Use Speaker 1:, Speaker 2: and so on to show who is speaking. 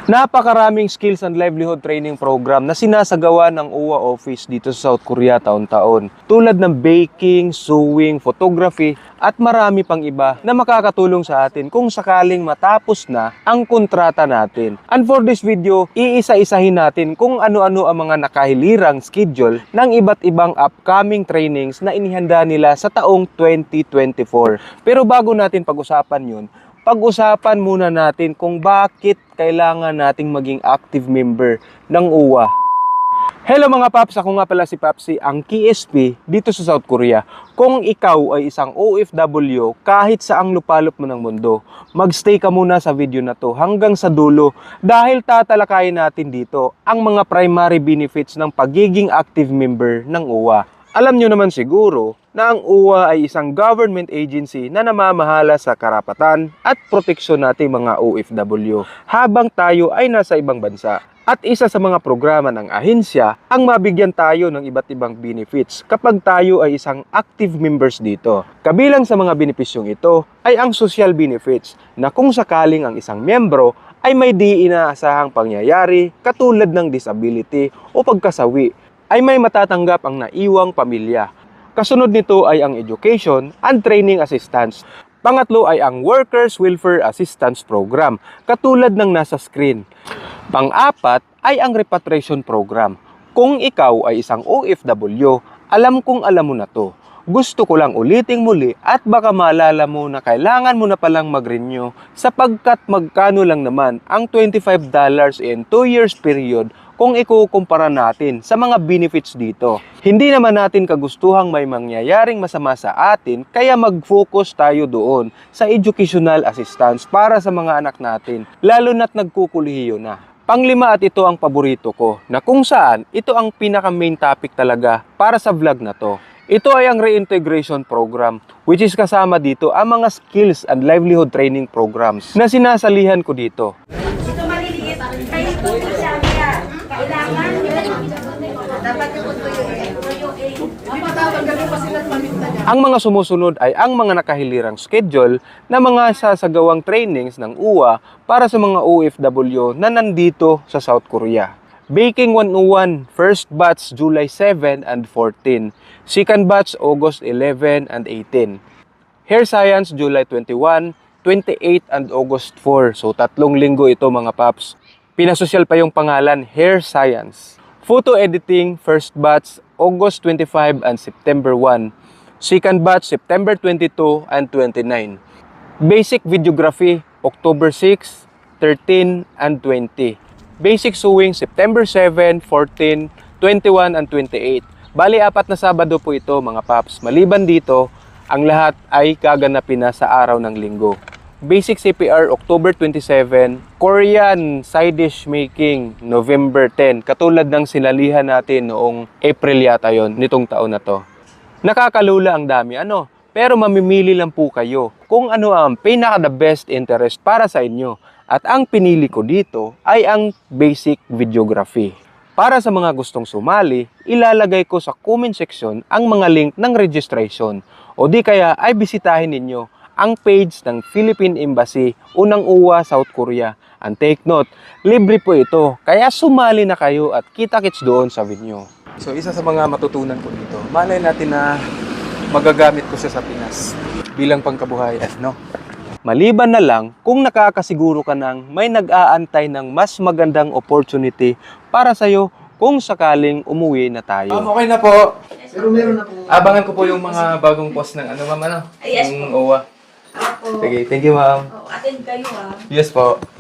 Speaker 1: Napakaraming skills and livelihood training program na sinasagawa ng UWA office dito sa South Korea taon-taon. Tulad ng baking, sewing, photography at marami pang iba na makakatulong sa atin kung sakaling matapos na ang kontrata natin. And for this video, iisa-isahin natin kung ano-ano ang mga nakahilirang schedule ng iba't ibang upcoming trainings na inihanda nila sa taong 2024. Pero bago natin pag-usapan yun, pag-usapan muna natin kung bakit kailangan nating maging active member ng UWA. Hello mga Paps, ako nga pala si Papsi, ang KSP dito sa South Korea. Kung ikaw ay isang OFW kahit saang lupalop mo ng mundo, magstay ka muna sa video na to hanggang sa dulo dahil tatalakayin natin dito ang mga primary benefits ng pagiging active member ng UWA. Alam nyo naman siguro na ang UWA ay isang government agency na namamahala sa karapatan at proteksyon nating mga OFW habang tayo ay nasa ibang bansa. At isa sa mga programa ng ahensya ang mabigyan tayo ng iba't ibang benefits kapag tayo ay isang active members dito. Kabilang sa mga benepisyong ito ay ang social benefits na kung sakaling ang isang miyembro ay may di inaasahang pangyayari katulad ng disability o pagkasawi, ay may matatanggap ang naiwang pamilya. Kasunod nito ay ang education and training assistance. Pangatlo ay ang Workers Welfare Assistance Program, katulad ng nasa screen. Pang-apat ay ang Repatriation Program. Kung ikaw ay isang OFW, alam kong alam mo na to. Gusto ko lang uliting muli at baka maalala mo na kailangan mo na palang mag-renew sapagkat magkano lang naman ang $25 in 2 years period kung ikukumpara natin sa mga benefits dito. Hindi naman natin kagustuhang may mangyayaring masama sa atin, kaya mag-focus tayo doon sa educational assistance para sa mga anak natin, lalo na't nagkukulihiyo na. Panglima at ito ang paborito ko, na kung saan ito ang pinaka-main topic talaga para sa vlog na to. Ito ay ang reintegration program, which is kasama dito ang mga skills and livelihood training programs na sinasalihan ko dito.
Speaker 2: Ito maliliit. Kayo po siya kaya kailangan dapat yung
Speaker 1: Ang mga sumusunod ay ang mga nakahilirang schedule na mga sasagawang trainings ng UWA para sa mga OFW na nandito sa South Korea. Baking 101, first batch July 7 and 14. Second batch August 11 and 18. Hair Science July 21, 28 and August 4. So 3 linggo ito mga Paps. Pinasosyal pa yung pangalan, Hair Science. Photo Editing, first batch August 25 and September 1. Second batch September 22 and 29. Basic Videography October 6, 13 and 20. Basic Sewing September 7, 14, 21 and 28. Bali 4 na Sabado po ito mga Paps. Maliban dito, ang lahat ay gaganapin na sa araw ng linggo. Basic CPR October 27, Korean side dish making November 10. Katulad ng sinalihan natin noong April yata yon nitong taon na to. Nakakalula ang dami pero mamimili lang po kayo kung ano ang pinaka the best interest para sa inyo. At ang pinili ko dito ay ang Basic Videography. Para sa mga gustong sumali, ilalagay ko sa comment section ang mga link ng registration o di kaya ay bisitahin ninyo ang page ng Philippine Embassy o ng UWA South Korea. And take note, libre po ito, kaya sumali na kayo at kita-kits doon sa venue. So isa sa mga matutunan ko dito, malay natin na magagamit ko siya sa Pinas bilang pangkabuhayan, no? Maliban na lang kung nakakasiguro ka ng may nag-aantay ng mas magandang opportunity para sa'yo kung sakaling umuwi na tayo. Okay na po.
Speaker 3: Pero meron na po.
Speaker 1: Abangan ko po yung mga bagong post ng ma'am,
Speaker 2: Yes
Speaker 1: yung OWA.
Speaker 2: Ako.
Speaker 1: Sige, thank you ma'am.
Speaker 2: Attend kayo
Speaker 1: Yes po.